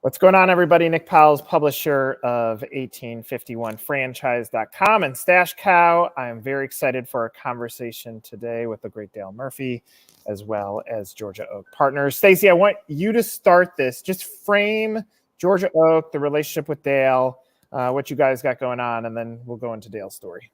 What's going on, everybody? Nick Powell's publisher of 1851franchise.com and Stash Cow. I'm very excited for our conversation today with the great Dale Murphy, as well as Georgia Oak Partners. Stacey, I want you to start this. Just frame Georgia Oak, the relationship with Dale, what you guys got going on, and then we'll go into Dale's story.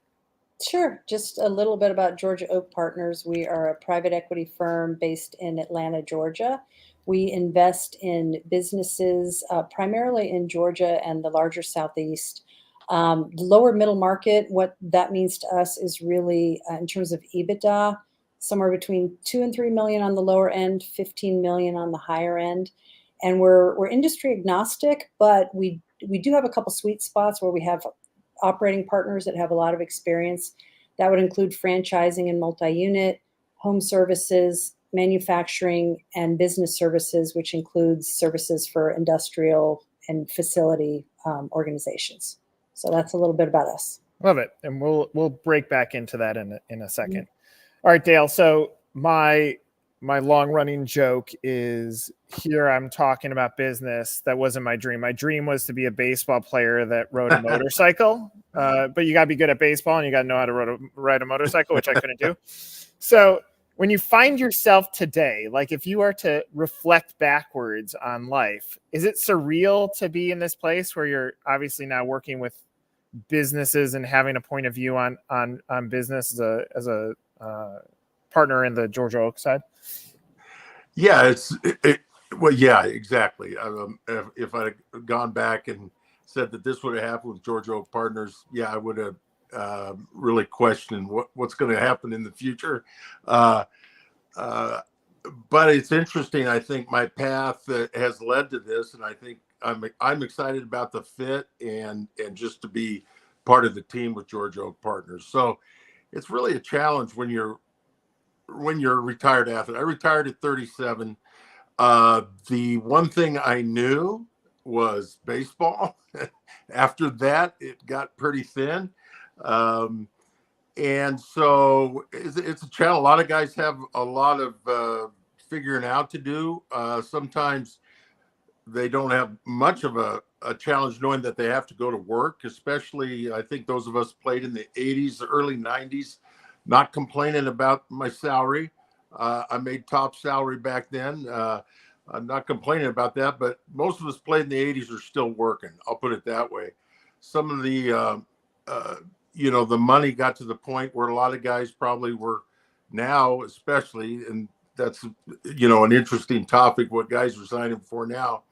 Sure. Just a little bit about Georgia Oak Partners. We are a private equity firm based in Atlanta, Georgia. We invest in businesses primarily in Georgia and the larger Southeast. The lower middle market, what that means to us is really, in terms of EBITDA, somewhere between 2 and 3 million on the lower end, 15 million on the higher end. And we're industry agnostic, but we do have a couple sweet spots where we have operating partners that have a lot of experience. That would include franchising and multi-unit, home services, manufacturing, and business services, which includes services for industrial and facility organizations. So that's a little bit about us. Love it. And we'll break back into that in a second. Mm-hmm. All right, Dale. So my long-running joke is here I'm talking about business. That wasn't my dream. My dream was to be a baseball player that rode a motorcycle. But you got to be good at baseball and you got to know how to ride a motorcycle, which I couldn't do. So when you find yourself today, like if you are to reflect backwards on life, is it surreal to be in this place where you're obviously now working with businesses and having a point of view on business as a partner in the Georgia Oak side? Yeah, well, yeah, exactly. If I'd gone back and said that this would have happened with Georgia Oak Partners, yeah, I would have really questioned what's going to happen in the future. But it's interesting. I think my path has led to this, and I think I'm excited about the fit and just to be part of the team with Georgia Oak Partners. So it's really a challenge when you're a retired athlete. I retired at 37. The one thing I knew was baseball. After that, it got pretty thin. And so it's a challenge. A lot of guys have a lot of figuring out to do. Sometimes they don't have much of a challenge knowing that they have to go to work, especially I think those of us played in the 80s, the early 90s. Not complaining about my salary. I made top salary back then. I'm not complaining about that, but most of us played in the 80s are still working. I'll put it that way. Some of the, the money got to the point where a lot of guys probably were now, especially, and that's, an interesting topic, what guys are signing for now.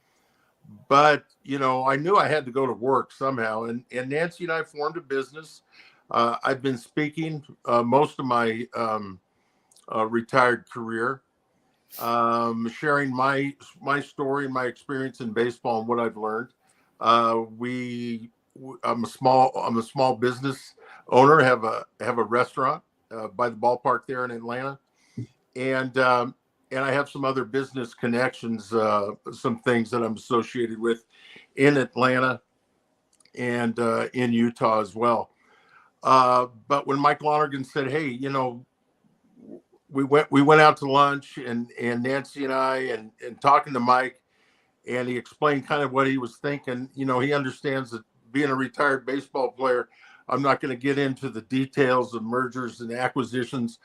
But, I knew I had to go to work somehow. And Nancy and I formed a business. I've been speaking most of my retired career, sharing my story and my experience in baseball and what I've learned. I'm a small business owner. Have a restaurant by the ballpark there in Atlanta, and I have some other business connections, some things that I'm associated with in Atlanta and in Utah as well. But when Mike Lonergan said, "Hey, we went out to lunch and Nancy and I and talking to Mike, and he explained kind of what he was thinking. He understands that being a retired baseball player, I'm not going to get into the details of mergers and acquisitions,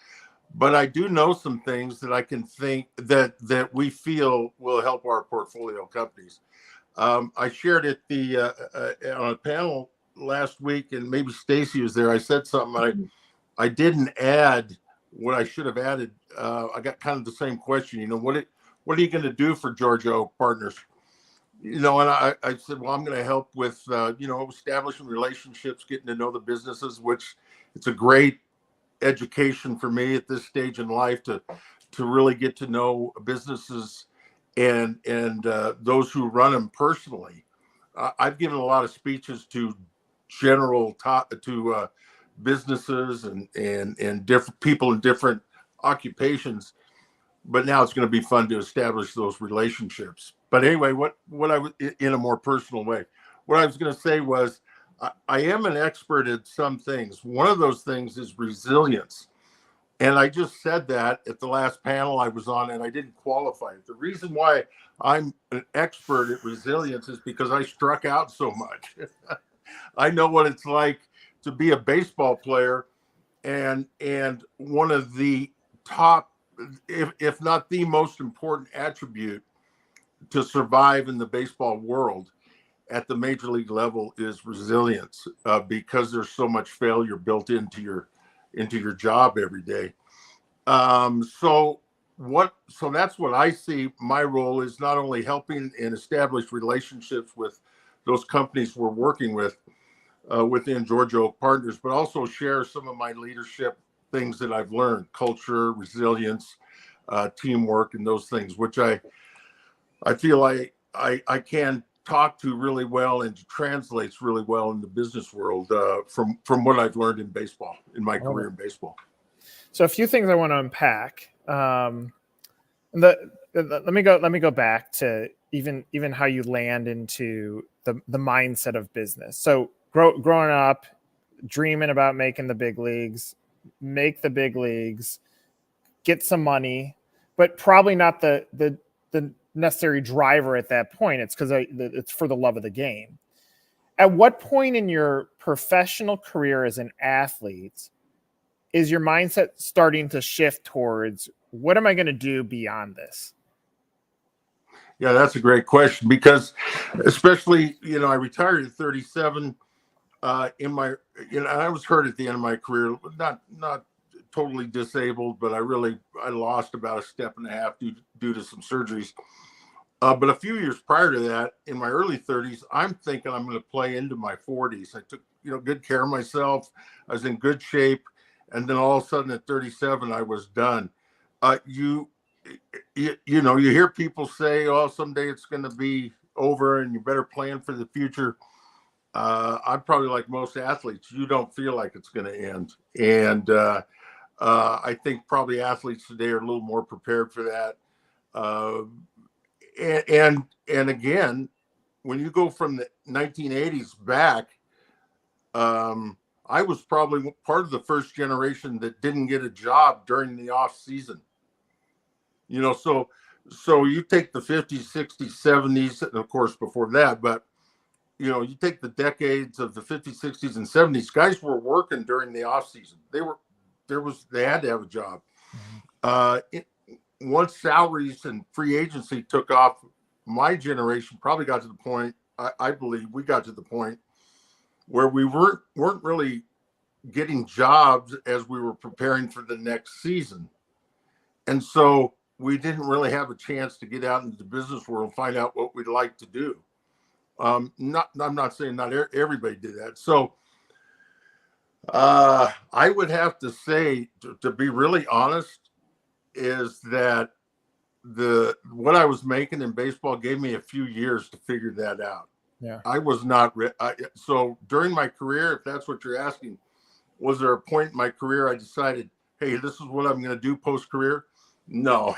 but I do know some things that I can think that we feel will help our portfolio companies." I shared it on a panel last week, and maybe Stacey was there. I said something I didn't add what I should have added. I got kind of the same question. What are you going to do for Georgia Oak Partners? And I said, well, I'm going to help with establishing relationships, getting to know the businesses, which it's a great education for me at this stage in life to really get to know businesses and those who run them personally. I've given a lot of speeches to businesses and different people in different occupations, but now it's going to be fun to establish those relationships. But anyway, what I was in a more personal way, what I was going to say was I am an expert at some things. One of those things is resilience. And I just said that at the last panel I was on, and I didn't qualify it. The reason why I'm an expert at resilience is because I struck out so much. I know what it's like to be a baseball player, and one of the top, if not the most important attribute to survive in the baseball world at the major league level is resilience, because there's so much failure built into your job every day. So that's what I see. My role is not only helping and establish relationships with those companies we're working with within Georgia Oak Partners, but also share some of my leadership things that I've learned: culture, resilience, teamwork, and those things, which I feel I can talk to really well and translates really well in the business world from what I've learned in baseball, in my career in baseball. So a few things I want to unpack. Let me go back to even how you land into the mindset of business. So growing up, dreaming about making the big leagues, make the big leagues, get some money, but probably not the necessary driver at that point. It's because it's for the love of the game. At what point in your professional career as an athlete is your mindset starting to shift towards, what am I going to do beyond this? Yeah, that's a great question, because especially, I retired at 37 in my, I was hurt at the end of my career, not totally disabled, but I lost about a step and a half due to some surgeries. But a few years prior to that, in my early 30s, I'm thinking I'm going to play into my 40s. I took, good care of myself. I was in good shape. And then all of a sudden at 37, I was done. You hear people say, oh, someday it's going to be over and you better plan for the future. I'm probably like most athletes. You don't feel like it's going to end. And I think probably athletes today are a little more prepared for that. And again, when you go from the 1980s back, I was probably part of the first generation that didn't get a job during the off season. So you take the 50s, 60s, 70s, and of course before that, but you take the decades of the 50s, 60s, and 70s, guys were working during the off season. They had to have a job. Once salaries and free agency took off, my generation probably got to the point, I believe we got to the point where we weren't really getting jobs as we were preparing for the next season. And so we didn't really have a chance to get out into the business world and find out what we'd like to do. I'm not saying not everybody did that. So I would have to say, to be really honest, is that what I was making in baseball gave me a few years to figure that out. Yeah, I was not. So during my career, if that's what you're asking, was there a point in my career I decided, hey, this is what I'm going to do post career? No,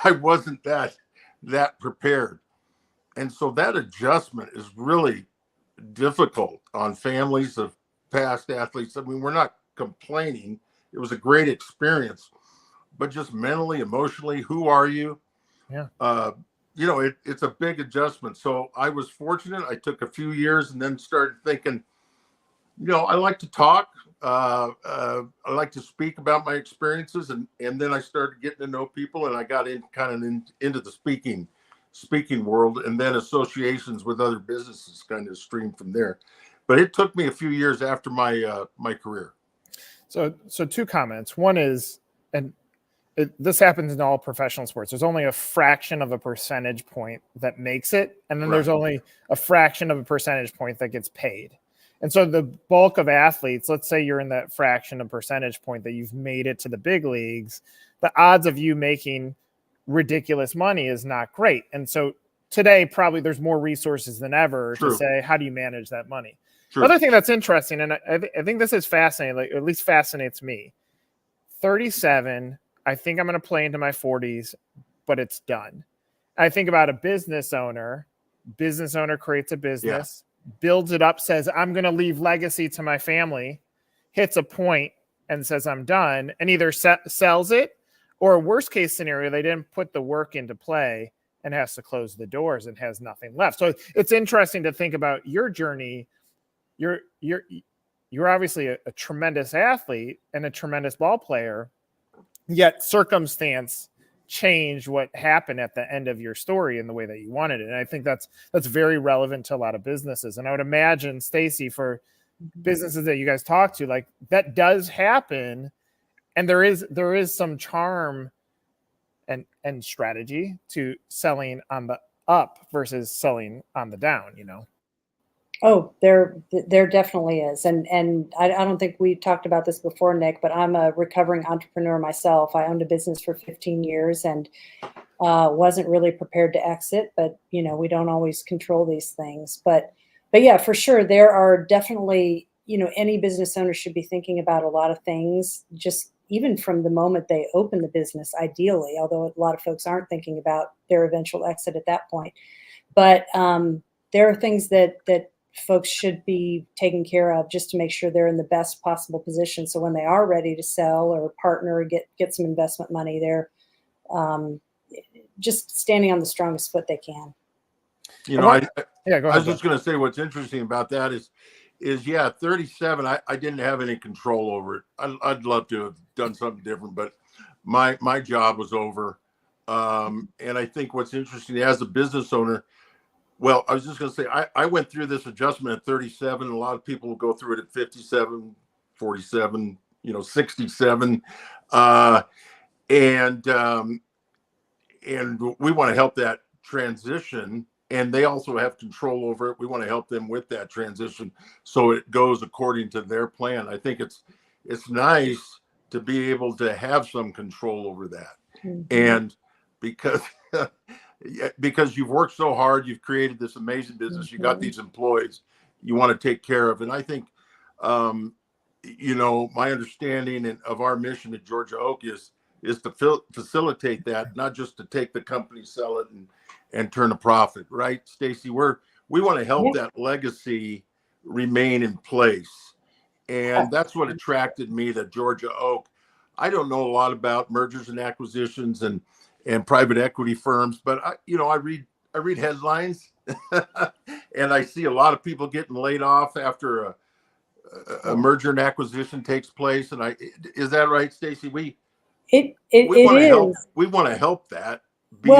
I wasn't that prepared. And so that adjustment is really difficult on families of past athletes. I mean, we're not complaining. It was a great experience, but just mentally, emotionally, who are you? Yeah. It's a big adjustment. So I was fortunate. I took a few years and then started thinking, I like to talk. I like to speak about my experiences, and then I started getting to know people, and I got into the speaking world, and then associations with other businesses kind of streamed from there. But it took me a few years after my career. So two comments. One is, and this happens in all professional sports, there's only a fraction of a percentage point that makes it, and then there's only a fraction of a percentage point that gets paid. And so the bulk of athletes, let's say you're in that fraction of percentage point that you've made it to the big leagues, the odds of you making ridiculous money is not great. And so today, probably there's more resources than ever to say, how do you manage that money? The other thing that's interesting, and I think this is fascinating, like, at least fascinates me. 37, I think I'm going to play into my 40s, but it's done. I think about a business owner creates a business, builds it up, says, I'm going to leave legacy to my family, hits a point, and says, I'm done, and either sells it, or worst case scenario, they didn't put the work into play and has to close the doors and has nothing left. So it's interesting to think about your journey. You're obviously a tremendous athlete and a tremendous ball player, yet circumstance changed what happened at the end of your story in the way that you wanted it. And I think that's very relevant to a lot of businesses. And I would imagine, Stacy, for businesses that you guys talk to, like, that does happen. And there is some charm and strategy to selling on the up versus selling on the down, you know? Oh, there definitely is. And I don't think we talked about this before, Nick, but I'm a recovering entrepreneur myself. I owned a business for 15 years and wasn't really prepared to exit, but you know, we don't always control these things. But yeah, for sure, there are definitely, you know, any business owner should be thinking about a lot of things, just even from the moment they open the business, ideally, although a lot of folks aren't thinking about their eventual exit at that point. But there are things that folks should be taking care of just to make sure they're in the best possible position. So when they are ready to sell or partner or get some investment money, they're just standing on the strongest foot they can. You know, Go ahead. I was just going to say what's interesting about that is yeah, 37, I didn't have any control over it. I'd love to have done something different, but my job was over. And I think what's interesting as a business owner, well, I was just going to say, I went through this adjustment at 37. And a lot of people will go through it at 57, 47, 67. And we want to help that transition. And they also have control over it. We want to help them with that transition so it goes according to their plan. I think it's nice to be able to have some control over that. Mm-hmm. And because you've worked so hard, you've created this amazing business, mm-hmm. You got these employees you want to take care of. And I think, my understanding of our mission at Georgia Oak is to facilitate that, not just to take the company, sell it, and turn a profit, right, Stacy? We want to help that legacy remain in place. And that's what attracted me to Georgia Oak. I don't know a lot about mergers and acquisitions and private equity firms, but I read headlines and I see a lot of people getting laid off after a merger and acquisition takes place. And is that right, Stacy? We want to help that be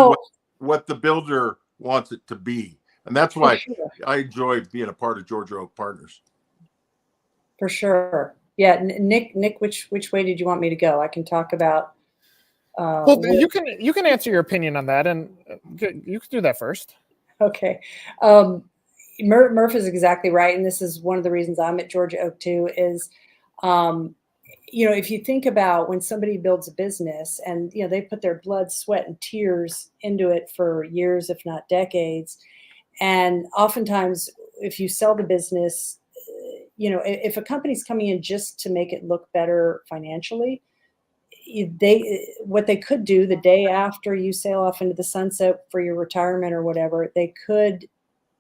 what the builder wants it to be. And that's why I enjoy being a part of Georgia Oak Partners. For sure. Yeah. Nick, which way did you want me to go? I can talk about. Well, you can answer your opinion on that, and you can do that first. Okay. Murph is exactly right. And this is one of the reasons I'm at Georgia Oak too, is, if you think about when somebody builds a business and, they put their blood, sweat, and tears into it for years, if not decades. And oftentimes if you sell the business, if a company's coming in just to make it look better financially, what they could do the day after you sail off into the sunset for your retirement or whatever, they could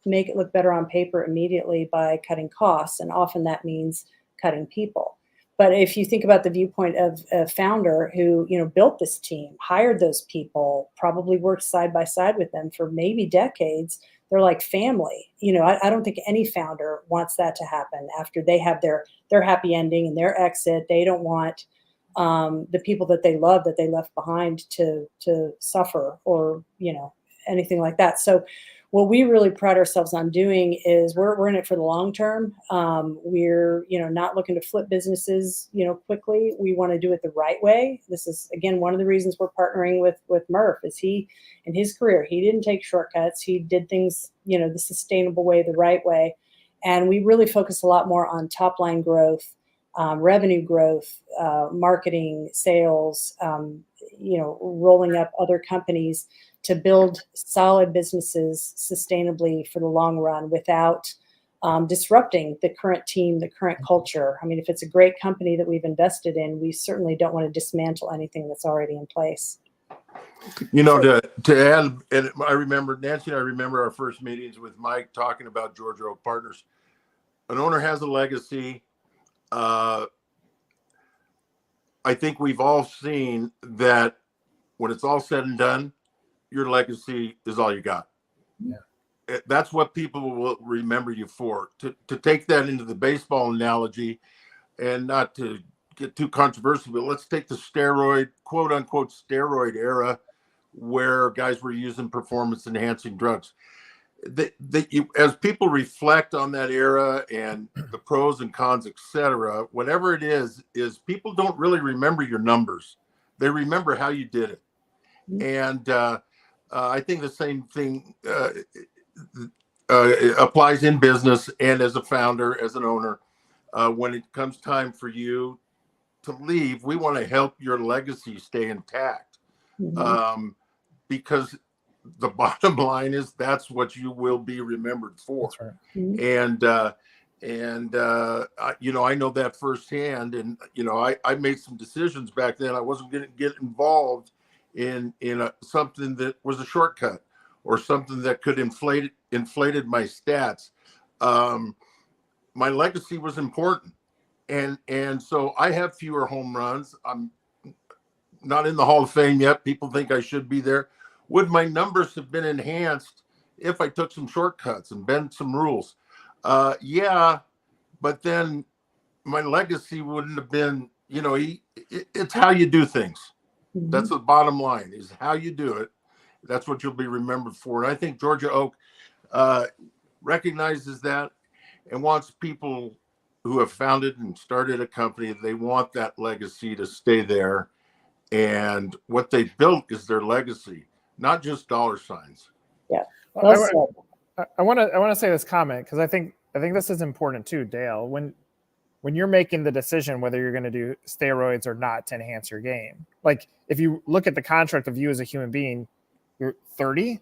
make it look better on paper immediately by cutting costs. And often that means cutting people. But if you think about the viewpoint of a founder who, built this team, hired those people, probably worked side by side with them for maybe decades, they're like family. I don't think any founder wants that to happen after they have their happy ending and their exit. They don't want the people that they love, that they left behind, to suffer or, anything like that. So what we really pride ourselves on doing is we're in it for the long term. We're, not looking to flip businesses, quickly. We want to do it the right way. This is, again, one of the reasons we're partnering with Murph is in his career, he didn't take shortcuts. He did things, the sustainable way, the right way. And we really focus a lot more on top line growth, revenue growth, marketing, sales, rolling up other companies to build solid businesses sustainably for the long run without disrupting the current team, the current culture. I mean, if it's a great company that we've invested in, we certainly don't want to dismantle anything that's already in place. To add, and I remember, Nancy and I remember our first meetings with Mike talking about Georgia Oak Partners. An owner has a legacy. I think we've all seen that when it's all said and done, your legacy is all you got. Yeah. That's what people will remember you for. To take that into the baseball analogy, and not to get too controversial, but let's take the steroid, quote unquote, steroid era where guys were using performance enhancing drugs. As people reflect on that era and the pros and cons, etc., whatever it is people don't really remember your numbers. They remember how you did it. And I think the same thing applies in business and as a founder, as an owner. When it comes time for you to leave, we want to help your legacy stay intact. Because the bottom line is that's what you will be remembered for. That's right. And I know that firsthand. And I made some decisions back then. I wasn't going to get involved in something that was a shortcut or something that could inflated my stats. My legacy was important, and so I have fewer home runs. I'm not in the Hall of Fame yet. People think I should be there. Would my numbers have been enhanced if I took some shortcuts and bent some rules? Yeah, but then my legacy wouldn't have been, it's how you do things. That's the bottom line, is how you do it. That's what you'll be remembered for. And I think Georgia Oak recognizes that and wants people who have founded and started a company, they want that legacy to stay there. And what they built is their legacy, not just dollar signs. Yeah. I want to say this comment because I think this is important too, Dale. When you're making the decision whether you're going to do steroids or not to enhance your game, like if you look at the construct of you as a human being, you're 30,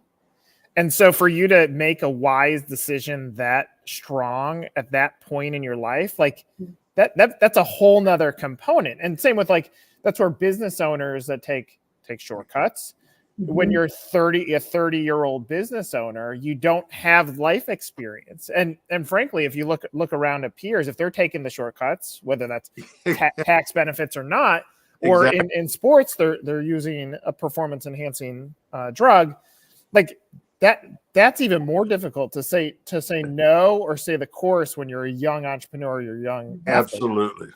and so for you to make a wise decision that strong at that point in your life, like that's a whole nother component. And same with that's where business owners that take shortcuts. When you're 30, a 30-year-old business owner, you don't have life experience. And frankly, if you look around at peers, if they're taking the shortcuts, whether that's tax benefits or not, or Exactly. in sports, they're using a performance enhancing drug, like that's even more difficult to say no or say the course when you're a young entrepreneur, you're young. Absolutely.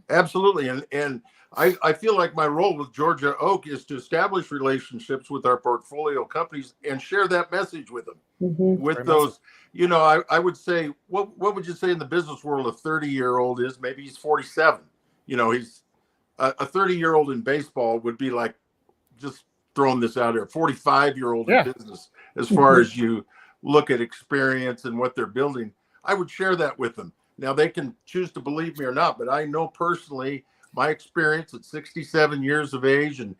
Absolutely. And I feel like my role with Georgia Oak is to establish relationships with our portfolio companies and share that message with them. With those, I would say, what would you say in the business world a 30-year-old is? Maybe he's 47. He's a 30-year-old in baseball would be like, just throwing this out here, 45-year-old in business, as far as you look at experience and what they're building. I would share that with them. Now, they can choose to believe me or not, but I know personally my experience at 67 years of age and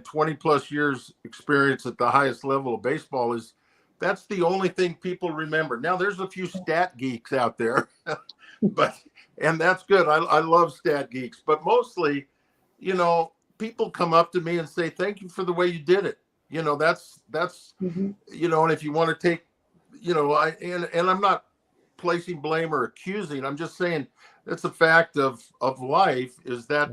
20 plus years experience at the highest level of baseball is that's the only thing people remember. Now, there's a few stat geeks out there, and that's good. I love stat geeks, but mostly, people come up to me and say, thank you for the way you did it. That's and if you want to take, and I'm not placing blame or accusing. I'm just saying that's a fact of life, is that,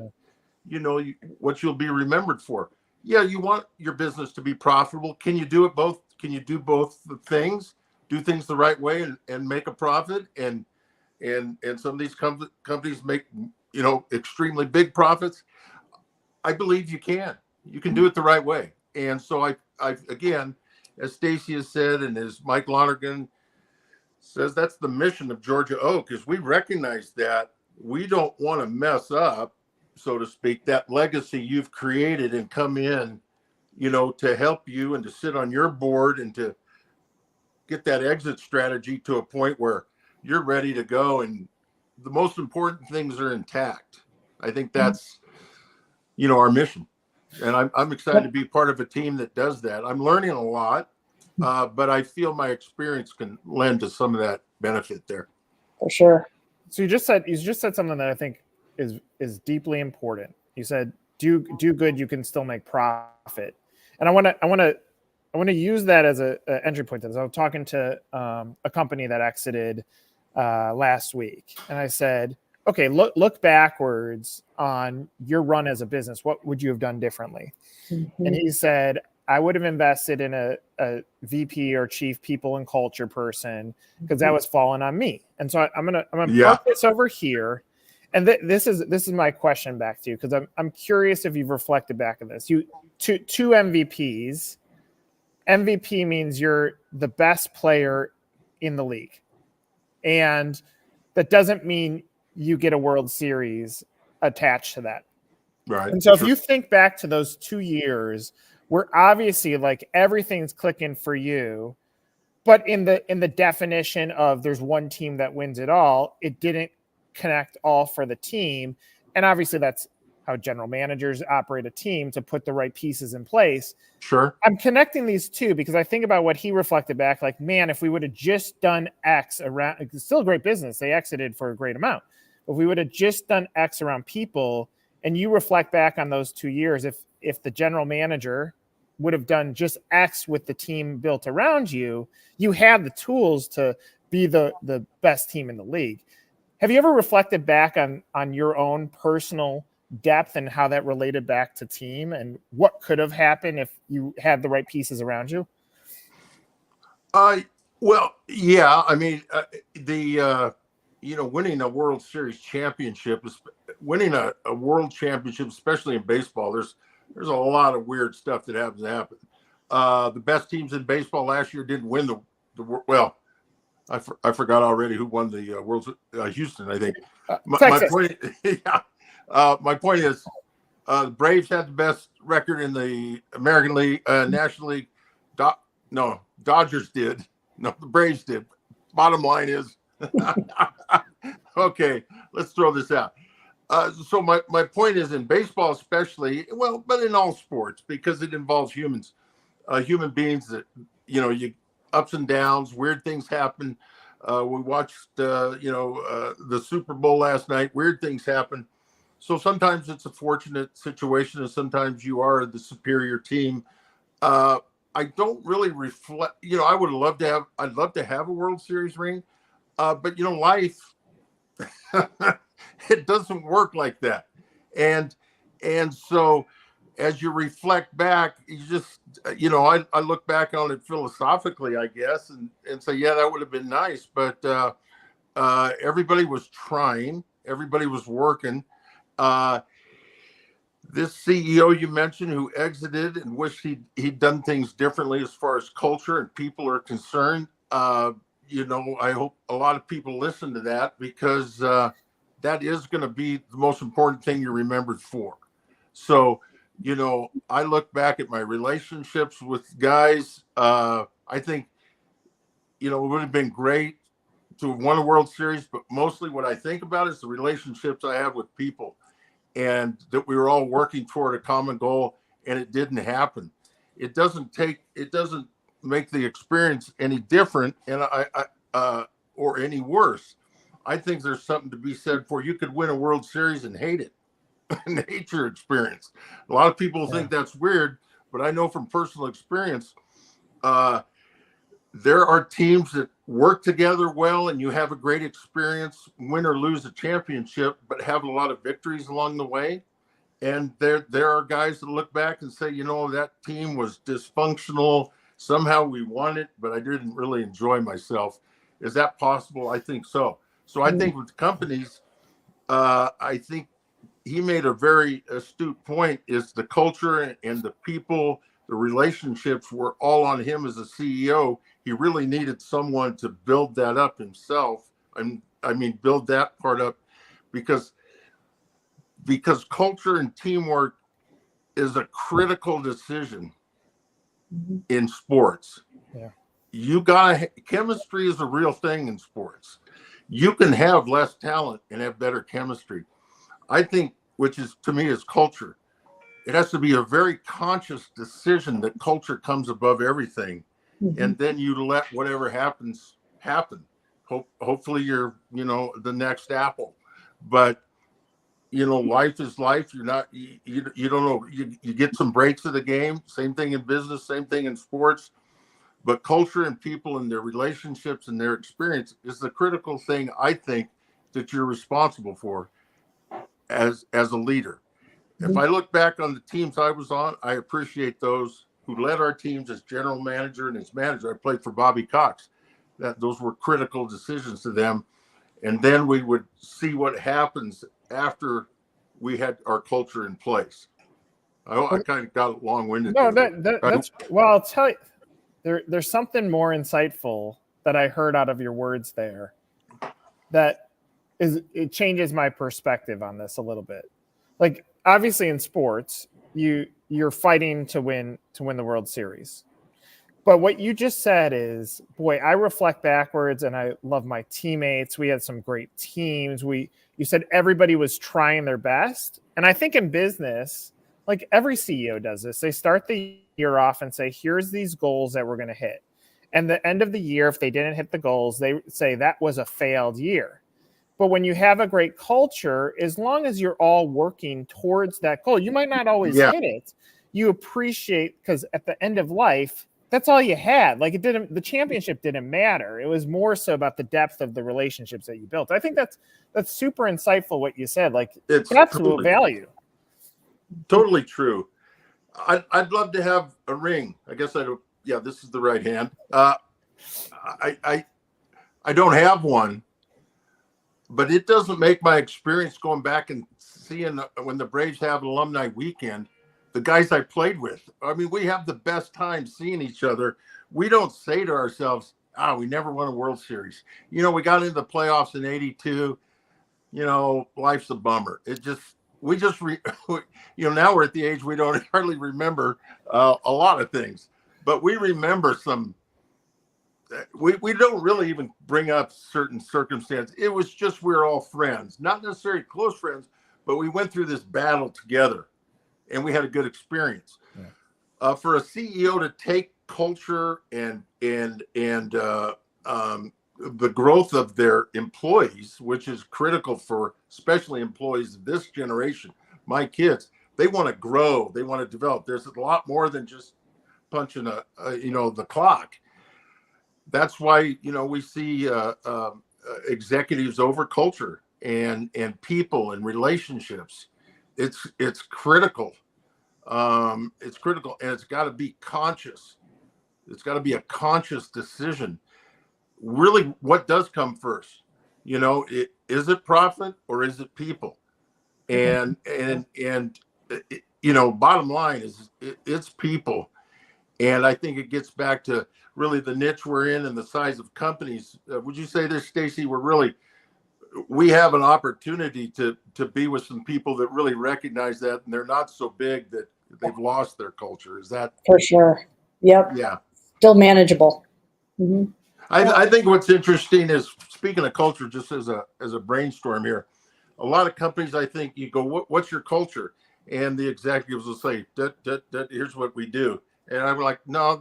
what you'll be remembered for. Yeah, you want your business to be profitable. Can you do it both? Can you do both the things, do things the right way and make a profit? And some of these companies make, extremely big profits. I believe you can do it the right way. And so I again, as Stacy has said, and as Mike Lonergan says, that's the mission of Georgia Oak, is we recognize that we don't want to mess up, so to speak, that legacy you've created and come in, to help you and to sit on your board and to get that exit strategy to a point where you're ready to go. And the most important things are intact. I think that's, our mission. And I'm excited to be part of a team that does that. I'm learning a lot, but I feel my experience can lend to some of that benefit there. For sure. So you just said something that I think is deeply important. You said do good, you can still make profit, and I want to use that as a entry point. As I was talking to a company that exited last week, and I said, okay, look backwards on your run as a business. What would you have done differently? Mm-hmm. And he said, I would have invested in a VP or chief people and culture person because that was falling on me. And so I'm gonna park this over here. And this is my question back to you, because I'm curious if you've reflected back on this. You two MVPs. MVP means you're the best player in the league, and that doesn't mean you get a World Series attached to that. Right. And so if you think back to those 2 years where obviously like everything's clicking for you, but in the definition of there's one team that wins it all, it didn't connect all for the team. And obviously that's how general managers operate a team, to put the right pieces in place. Sure. I'm connecting these two because I think about what he reflected back, like, man, if we would have just done X around, it's still a great business. They exited for a great amount. But if we would have just done X around people, and you reflect back on those 2 years, if the general manager would have done just X with the team built around you, you had the tools to be the best team in the league. Have you ever reflected back on your own personal depth and how that related back to team, and what could have happened if you had the right pieces around you? Well, yeah. I mean, winning a World Series championship is winning a world championship, especially in baseball. There's a lot of weird stuff that happens to happen. The best teams in baseball last year didn't win well. I forgot already who won the World. Houston, I think. My point, my point is, the Braves had the best record in the American League, National League. Dodgers did. No, the Braves did. Bottom line is, okay, let's throw this out. So my point is, in baseball especially, well, but in all sports, because it involves human beings, that, you ups and downs, weird things happen. We watched, the Super Bowl last night. Weird things happen. So sometimes it's a fortunate situation, and sometimes you are the superior team. I don't really reflect. I'd love to have a World Series ring, but life, it doesn't work like that. And so as you reflect back, you just, I look back on it philosophically, I guess, and say, yeah, that would have been nice. But everybody was trying, everybody was working. This CEO you mentioned who exited and wished he'd done things differently as far as culture and people are concerned. I hope a lot of people listen to that, because that is going to be the most important thing you're remembered for. So, I look back at my relationships with guys. I think, it would have been great to have won a World Series, but mostly what I think about is the relationships I have with people, and that we were all working toward a common goal, and it didn't happen. It doesn't make the experience any different, and or any worse. I think there's something to be said for, you could win a World Series and hate it, and hate your experience. A lot of people think that's weird, but I know from personal experience, there are teams that work together well, and you have a great experience, win or lose a championship, but have a lot of victories along the way. And there are guys that look back and say, that team was dysfunctional. Somehow we won it, but I didn't really enjoy myself. Is that possible? I think so. So I think with companies, I think he made a very astute point, is the culture and the people, the relationships were all on him as a CEO. He really needed someone to build that up himself. Build that part up, because culture and teamwork is a critical decision in sports. Yeah. Chemistry is a real thing in sports. You can have less talent and have better chemistry. I think, which is, to me, is culture. It has to be a very conscious decision that culture comes above everything. And then you let whatever happens happen. Hopefully you're, the next Apple. But, life is life. You're not, you don't know, you get some breaks of the game. Same thing in business, same thing in sports. But culture and people and their relationships and their experience is the critical thing, I think, that you're responsible for as a leader. If I look back on the teams I was on, I appreciate those who led our teams as general manager and as manager. I played for Bobby Cox. Those were critical decisions to them. And then we would see what happens after we had our culture in place. I kind of got long-winded. No, that's well. I'll tell you, there's something more insightful that I heard out of your words there. That it changes my perspective on this a little bit. Like obviously in sports, you're fighting to win the World Series. But what you just said is, boy, I reflect backwards and I love my teammates. We had some great teams. You said everybody was trying their best. And I think in business, like every CEO does this, they start the year off and say, here's these goals that we're going to hit. And the end of the year, if they didn't hit the goals, they say that was a failed year. But when you have a great culture, as long as you're all working towards that goal, you might not always hit it. You appreciate, because at the end of life, that's all you had. Like the championship didn't matter. It was more so about the depth of the relationships that you built. I think that's super insightful what you said. Like it's absolute value. Totally true. I'd love to have a ring. I guess I don't. Yeah, this is the right hand. I don't have one, but it doesn't make my experience going back and seeing when the Braves have an alumni weekend. The guys I played with, I mean, we have the best time seeing each other. We don't say to ourselves, we never won a World Series. We got into the playoffs in '82. Life's a bummer. Now we're at the age we don't hardly remember a lot of things, but we remember some. We don't really even bring up certain circumstances. It was just we're all friends, not necessarily close friends, but we went through this battle together. And we had a good experience. Yeah. For a CEO to take culture and the growth of their employees, which is critical for especially employees of this generation, my kids, they want to grow, they want to develop. There's a lot more than just punching the clock. That's why we see executives over culture and people and relationships. It's critical. It's critical, and it's got to be conscious. It's got to be a conscious decision. Really, what does come first? Is it profit or is it people? And bottom line is it's people. And I think it gets back to really the niche we're in and the size of companies. Would you say this, Stacy? We have an opportunity to be with some people that really recognize that, and they're not so big that they've lost their culture. Is that for sure? Yep. Yeah. Still manageable. Mm-hmm. I think what's interesting is, speaking of culture, just as a brainstorm here, a lot of companies, I think you go, what's your culture? And the executives will say, here's what we do. And I'm like, no,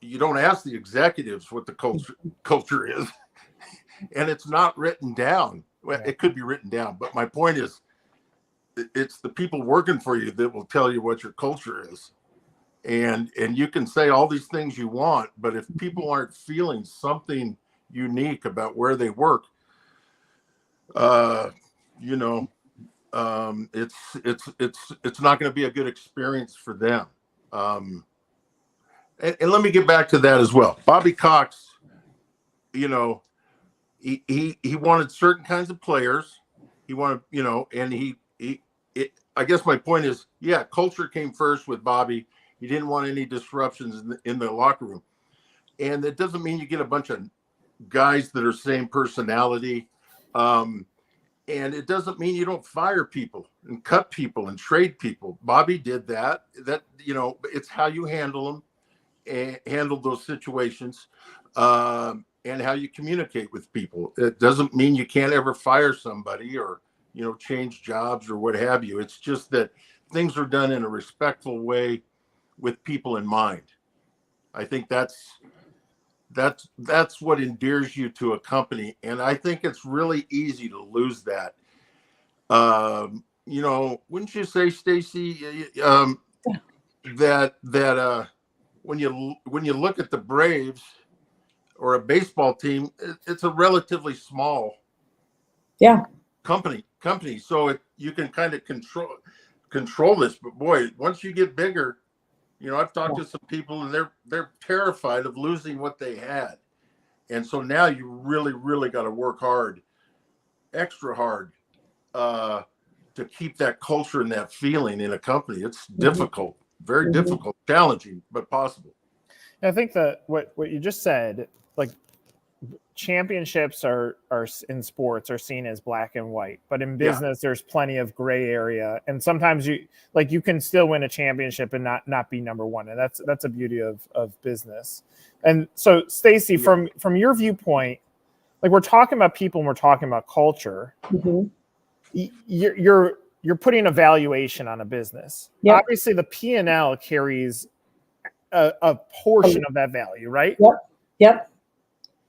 you don't ask the executives what the culture is. And it's not written down. Well, it could be written down, but my point is, it's the people working for you that will tell you what your culture is. And you can say all these things you want, but if people aren't feeling something unique about where they work, it's not going to be a good experience for them. And let me get back to that as well. Bobby Cox, he wanted certain kinds of players. He wanted, and I guess my point is, culture came first with Bobby. He didn't want any disruptions in the locker room. And it doesn't mean you get a bunch of guys that are same personality. And it doesn't mean you don't fire people and cut people and trade people. Bobby did that. It's how you handle them and handle those situations. And how you communicate with people. It doesn't mean you can't ever fire somebody or, change jobs or what have you. It's just that things are done in a respectful way with people in mind. I think that's what endears you to a company. And I think it's really easy to lose that. Wouldn't you say, Stacy, that when you look at the Braves, or a baseball team, it's a relatively small Yeah. company. So you can kind of control this. But boy, once you get bigger, I've talked to some people and they're terrified of losing what they had. And so now you really, really got to work hard, extra hard, to keep that culture and that feeling in a company. It's difficult, very difficult, challenging, but possible. I think that what you just said, like championships are in sports are seen as black and white, but in business there's plenty of gray area, and sometimes you can still win a championship and not be number one, and that's a beauty of business. And so Stacy, from your viewpoint, like we're talking about people and we're talking about culture, you're putting a valuation on a business. Obviously the P&L carries a portion of that value, right?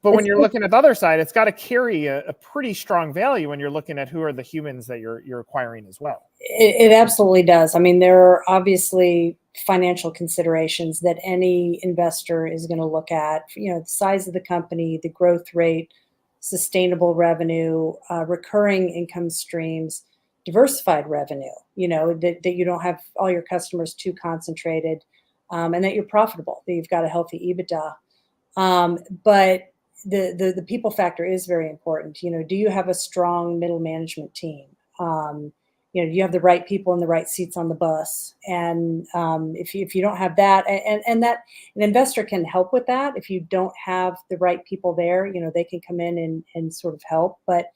But when you're looking at the other side, it's got to carry a pretty strong value when you're looking at who are the humans that you're acquiring as well. It absolutely does. I mean, there are obviously financial considerations that any investor is going to look at, the size of the company, the growth rate, sustainable revenue, recurring income streams, diversified revenue, that you don't have all your customers too concentrated, and that you're profitable, that you've got a healthy EBITDA. But the people factor is very important. Do you have a strong middle management team? Do you have the right people in the right seats on the bus? And if you don't have that, and that an investor can help with that. If you don't have the right people there, they can come in and sort of help. But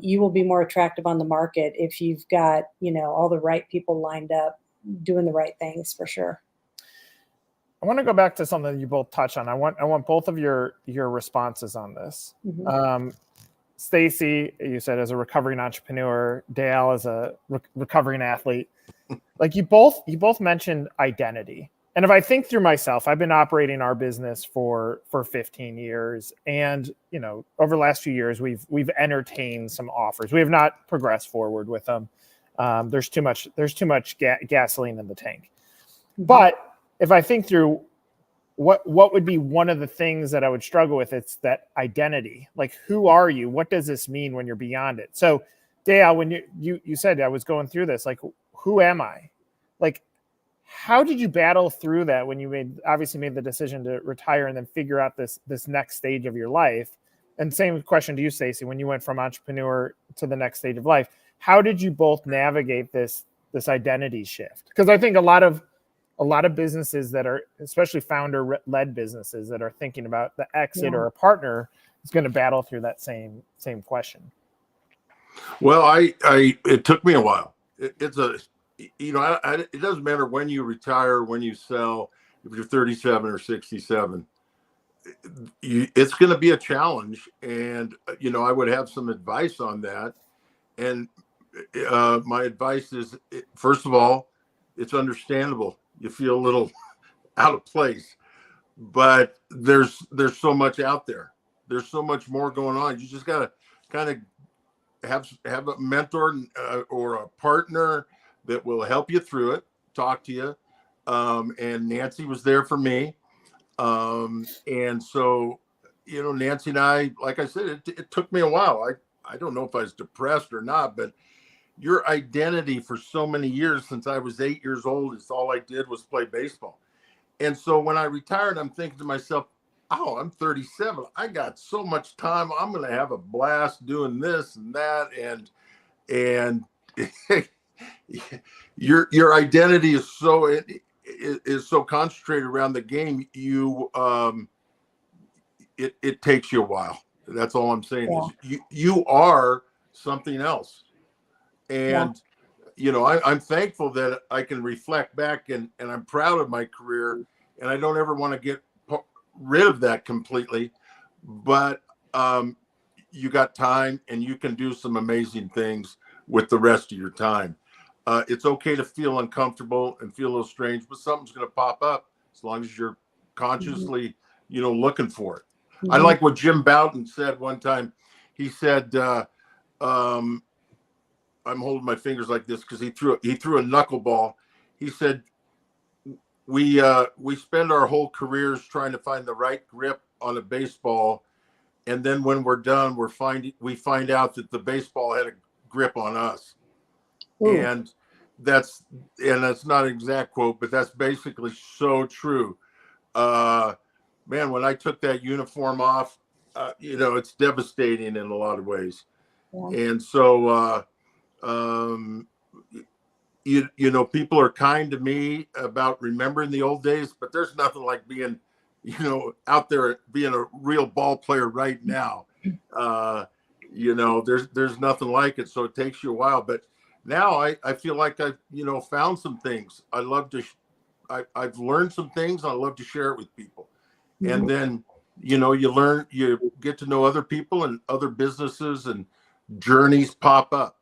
you will be more attractive on the market if you've got, all the right people lined up doing the right things, for sure. I want to go back to something you both touched on. I want both of your responses on this. Stacy, you said as a recovering entrepreneur, Dale as a recovering athlete. Like you both mentioned identity. And if I think through myself, I've been operating our business for 15 years, and over the last few years we've entertained some offers. We have not progressed forward with them. There's too much gasoline in the tank. But if I think through what would be one of the things that I would struggle with, it's that identity. Like, who are you? What does this mean when you're beyond it? So Dale, when you said, I was going through this, like, who am I? Like, how did you battle through that when you obviously made the decision to retire and then figure out this next stage of your life? And same question to you, Stacy, when you went from entrepreneur to the next stage of life, how did you both navigate this identity shift? Because I think a lot of businesses that are, especially founder-led businesses that are thinking about the exit or a partner, is going to battle through that same question. Well, it took me a while. It doesn't matter when you retire, when you sell, if you're 37 or 67, it's going to be a challenge. And, I would have some advice on that. And my advice is, first of all, it's understandable. You feel a little out of place, but there's so much out there. There's so much more going on. You just got to kind of have a mentor or a partner that will help you through it, talk to you. And Nancy was there for me. And so, Nancy and I, like I said, it took me a while. I don't know if I was depressed or not, but your identity for so many years, since I was 8 years old, is all I did was play baseball. And so when I retired, I'm thinking to myself, oh, I'm 37. I got so much time. I'm going to have a blast doing this and that. And your identity is so concentrated around the game. It takes you a while. That's all I'm saying. Is you are something else. And, I'm thankful that I can reflect back and I'm proud of my career, and I don't ever want to get rid of that completely, but you got time and you can do some amazing things with the rest of your time. It's okay to feel uncomfortable and feel a little strange, but something's going to pop up as long as you're consciously, looking for it. I like what Jim Bouton said one time. He said, I'm holding my fingers like this because he threw a knuckleball. He said, we spend our whole careers trying to find the right grip on a baseball, and then when we're done, we find out that the baseball had a grip on us. Ooh. And that's not an exact quote, but that's basically so true. Man, when I took that uniform off, it's devastating in a lot of ways. Yeah. And so, people are kind to me about remembering the old days, but there's nothing like being, out there being a real ball player right now. There's nothing like it. So it takes you a while, but now I feel like I've, found some things I love to, I've learned some things. I love to share it with people. Mm-hmm. And then, you get to know other people and other businesses and journeys pop up.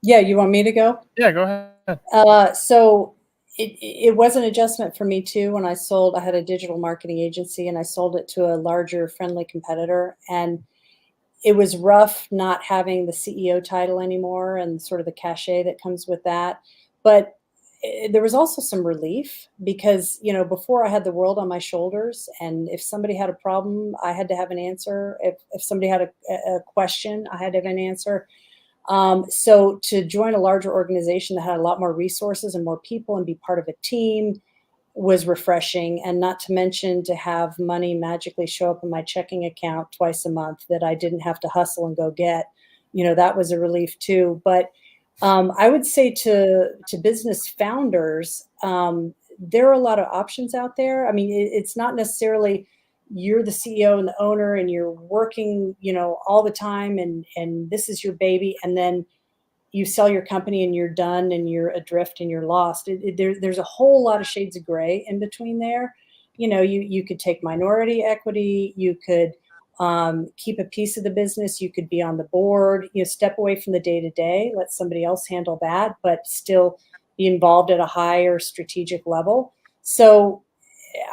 Yeah, you want me to go? Yeah, go ahead. So it was an adjustment for me too. When I had a digital marketing agency and I sold it to a larger friendly competitor, and it was rough not having the CEO title anymore and sort of the cachet that comes with that. But there was also some relief because, before I had the world on my shoulders, and if somebody had a problem, I had to have an answer. If somebody had a question, I had to have an answer. So to join a larger organization that had a lot more resources and more people and be part of a team was refreshing. And not to mention to have money magically show up in my checking account twice a month that I didn't have to hustle and go get, that was a relief too. But I would say to business founders, there are a lot of options out there. I mean, it's not necessarily you're the CEO and the owner and you're working, all the time and this is your baby. And then you sell your company and you're done and you're adrift and you're lost. There's a whole lot of shades of gray in between there. You could take minority equity, you could keep a piece of the business, you could be on the board, step away from the day-to-day, let somebody else handle that, but still be involved at a higher strategic level. So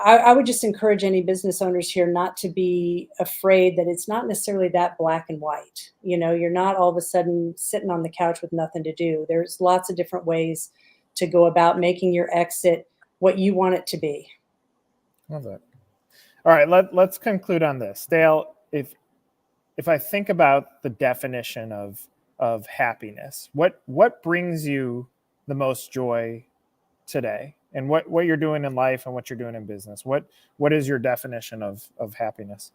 I would just encourage any business owners here not to be afraid that it's not necessarily that black and white. You're not all of a sudden sitting on the couch with nothing to do. There's lots of different ways to go about making your exit what you want it to be. Love that. All right, let's conclude on this. Dale, if I think about the definition of happiness, what brings you the most joy today, and what you're doing in life and what you're doing in business? What is your definition of happiness?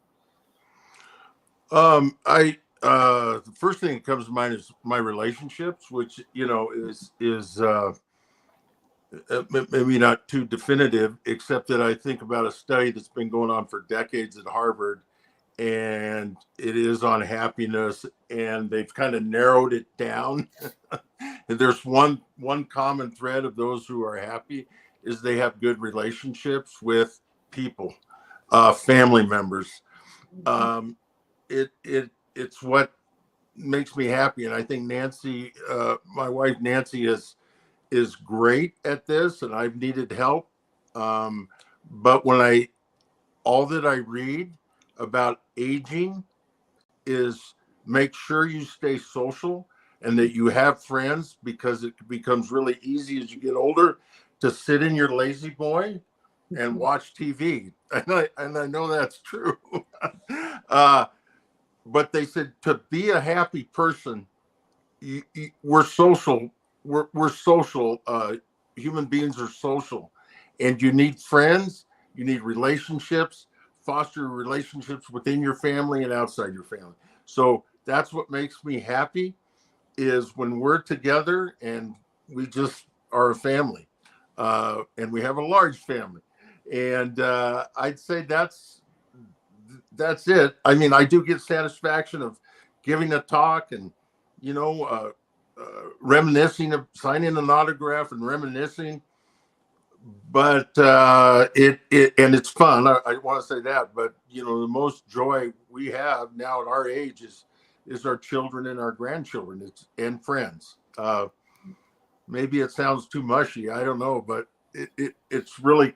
The first thing that comes to mind is my relationships, which is maybe not too definitive, except that I think about a study that's been going on for decades at Harvard, and it is on happiness, and they've kind of narrowed it down. And there's one common thread of those who are happy is they have good relationships with people, family members. It's what makes me happy, and I think Nancy, my wife Nancy, is great at this, and I've needed help. But all that I read about aging is make sure you stay social and that you have friends, because it becomes really easy as you get older to sit in your lazy boy and watch TV. And I know that's true. But they said to be a happy person, we're social. We're social. Human beings are social, and you need friends. You need relationships. Foster relationships within your family and outside your family. So that's what makes me happy, is when we're together and we just are a family, and we have a large family. And I'd say that's it. I mean, I do get satisfaction of giving a talk and, reminiscing, of signing an autograph and reminiscing. But and it's fun. I want to say that. But the most joy we have now at our age is our children and our grandchildren. And friends. Maybe it sounds too mushy. I don't know, but it's really.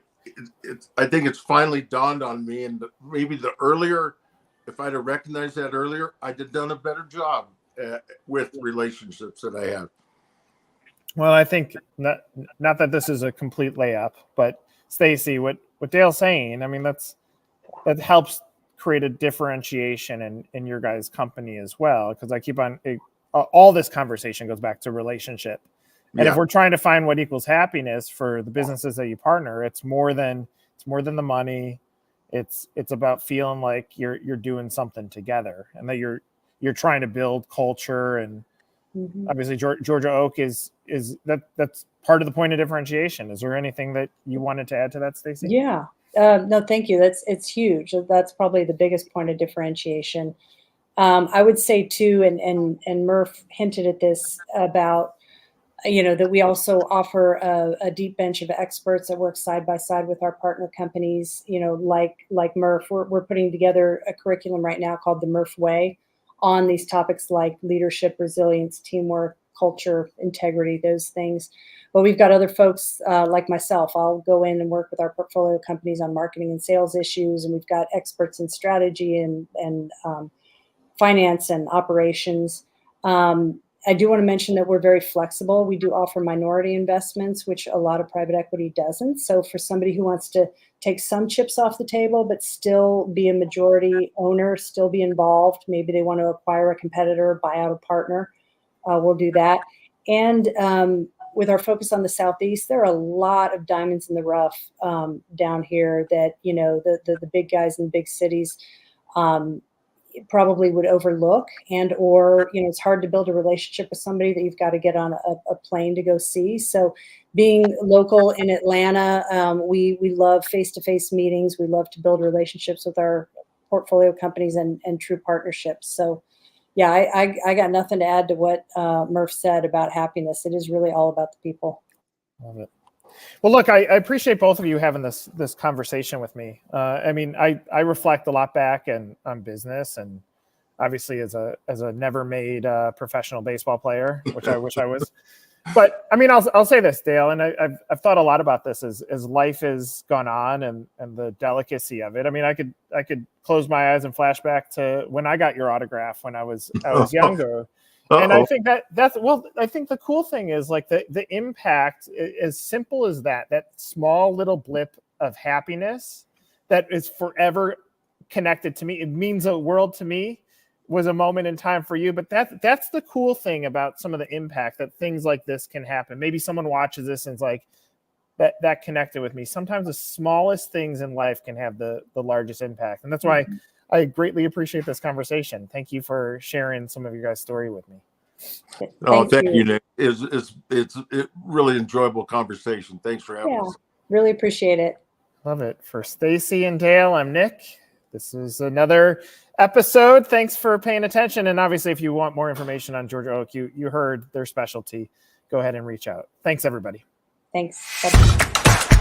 I think it's finally dawned on me, and maybe if I'd have recognized that earlier, I'd have done a better job with relationships that I have. Well, I think not that this is a complete layup, but Stacy, what what Dale's saying, I mean, that helps create a differentiation in your guys' company as well. Because I keep on all this conversation goes back to relationship. And if we're trying to find what equals happiness for the businesses that you partner, it's more than the money. It's about feeling like you're doing something together, and that you're trying to build culture. And obviously Georgia Oak is that's part of the point of differentiation. Is there anything that you wanted to add to that, Stacy? Yeah. No, thank you. It's huge. That's probably the biggest point of differentiation. I would say too, and Murph hinted at this about, that we also offer a deep bench of experts that work side by side with our partner companies. Like Murph, we're putting together a curriculum right now called the Murph Way on these topics like leadership, resilience, teamwork, culture, integrity, those things. But we've got other folks like myself. I'll go in and work with our portfolio companies on marketing and sales issues, and we've got experts in strategy and finance and operations. I do want to mention that we're very flexible. We do offer minority investments, which a lot of private equity doesn't. So for somebody who wants to take some chips off the table, but still be a majority owner, still be involved, maybe they want to acquire a competitor, buy out a partner, we'll do that. And with our focus on the Southeast, there are a lot of diamonds in the rough down here that, the big guys in the big cities probably would overlook, and or it's hard to build a relationship with somebody that you've got to get on a plane to go see. So being local in Atlanta, we love face-to-face meetings. We love to build relationships with our portfolio companies and true partnerships. So yeah, I got nothing to add to what Murph said about happiness. It is really all about the people. Love it. Well, look, I appreciate both of you having this conversation with me. I mean, I reflect a lot back on business, and obviously as a never made professional baseball player, which I wish I was. But I mean, I'll say this, Dale, and I've thought a lot about this as life has gone on and the delicacy of it. I mean, I could close my eyes and flash back to when I got your autograph when I was younger. And I think I think the cool thing is like the impact, as simple as that small little blip of happiness that is forever connected to me. It means the world to me, was a moment in time for you. But that's the cool thing about some of the impact that things like this can happen. Maybe someone watches this and it's like, that connected with me. Sometimes the smallest things in life can have the largest impact. And that's why I greatly appreciate this conversation. Thank you for sharing some of your guys' story with me. Thank you, Nick. It's really enjoyable conversation. Thanks for having us. Really appreciate it. Love it. For Stacy and Dale, I'm Nick. This is another episode. Thanks for paying attention. And obviously, if you want more information on Georgia Oak, you heard their specialty, go ahead and reach out. Thanks, everybody. Thanks. Bye.